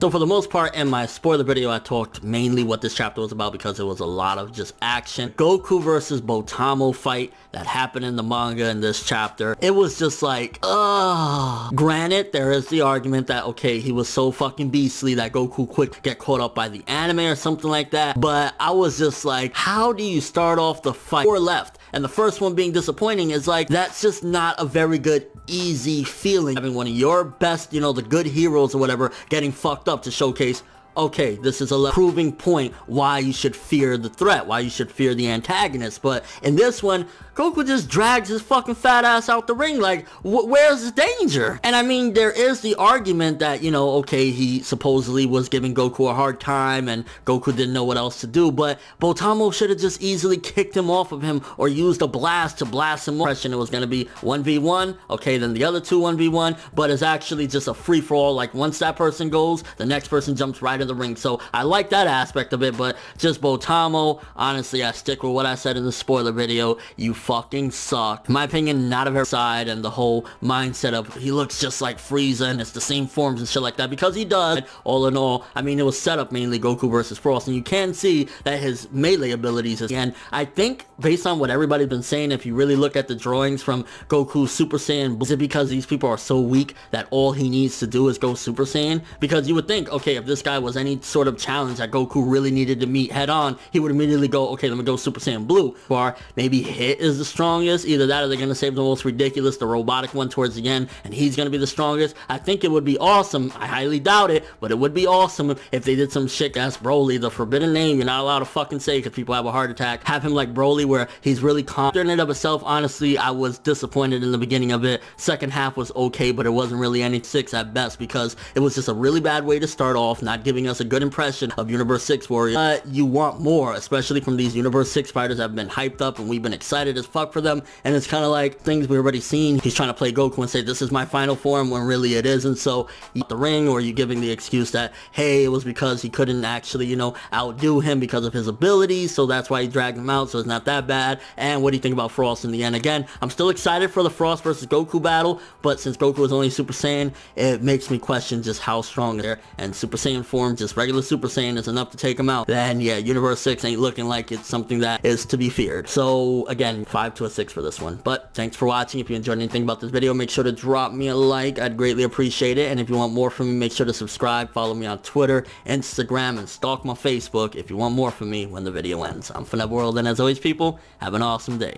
So for the most part, in my spoiler video, I talked mainly what this chapter was about because it was a lot of just action. Goku versus Botamo fight that happened in the manga in this chapter. It was just like, Granted, there is the argument that, okay, he was so fucking beastly that Goku quick get caught up by the anime or something like that. But I was just like, how do you start off the fight or left? And the first one being disappointing is like, that's just not a very good, easy feeling. Having one of your best, you know, the good heroes or whatever, getting fucked up to showcase, okay, this is a proving point why you should fear the threat, why you should fear the antagonist. But in this one, Goku just drags his fucking fat ass out the ring. Like, where's the danger? And I mean, there is the argument that, you know, okay, he supposedly was giving Goku a hard time and Goku didn't know what else to do, but Botamo should have just easily kicked him off of him or used a blast to blast him. It was going to be 1v1, okay, then the other two 1v1, but it's actually just a free-for-all. Like, once that person goes, the next person jumps right in the ring. So I like that aspect of it, but just Botamo, honestly, I stick with what I said in the spoiler video. You fucking suck. In my opinion, not a very side, and the whole mindset of he looks just like Frieza and it's the same forms and shit like that, because he does. All in all, I mean, it was set up mainly Goku versus Frost, and you can see that his melee abilities is, and I think based on what everybody's been saying, if you really look at the drawings from Goku Super Saiyan, is it because these people are so weak that all he needs to do is go Super Saiyan? Because you would think, okay, if this guy was any sort of challenge that Goku really needed to meet head on, he would immediately go, okay, let me go Super Saiyan Blue. Or maybe Hit is the strongest. Either that or they're going to save the most ridiculous, the robotic one towards the end, and he's going to be the strongest. I think it would be awesome. I highly doubt it, but it would be awesome if they did some shit as Broly, the forbidden name you're not allowed to fucking say because people have a heart attack. Have him like Broly where he's really confident in it of himself. Honestly, I was disappointed in the beginning of it. Second half was okay, but it wasn't really any 6 at best because it was just a really bad way to start off, not giving us a good impression of Universe 6 Warriors. But you want more, especially from these Universe 6 fighters that have been hyped up and we've been excited as fuck for them, and it's kind of like things we've already seen. He's trying to play Goku and say this is my final form when really it isn't. So you the ring, or you giving the excuse that, hey, it was because he couldn't actually, you know, outdo him because of his abilities, so that's why he dragged him out, so it's not that bad. And what do you think about Frost in the end? Again, I'm still excited for the Frost versus Goku battle, but since Goku is only Super Saiyan, it makes me question just how strong they're, and Super Saiyan form, just regular Super Saiyan is enough to take him out. Then yeah, Universe 6 ain't looking like it's something that is to be feared. So again, 5 to a 6 for this one. But thanks for watching. If you enjoyed anything about this video, make sure to drop me a like. I'd greatly appreciate it. And if you want more from me, make sure to subscribe, follow me on Twitter, Instagram, and stalk my Facebook if you want more from me when the video ends. I'm FNebWorld, and as always, people, have an awesome day.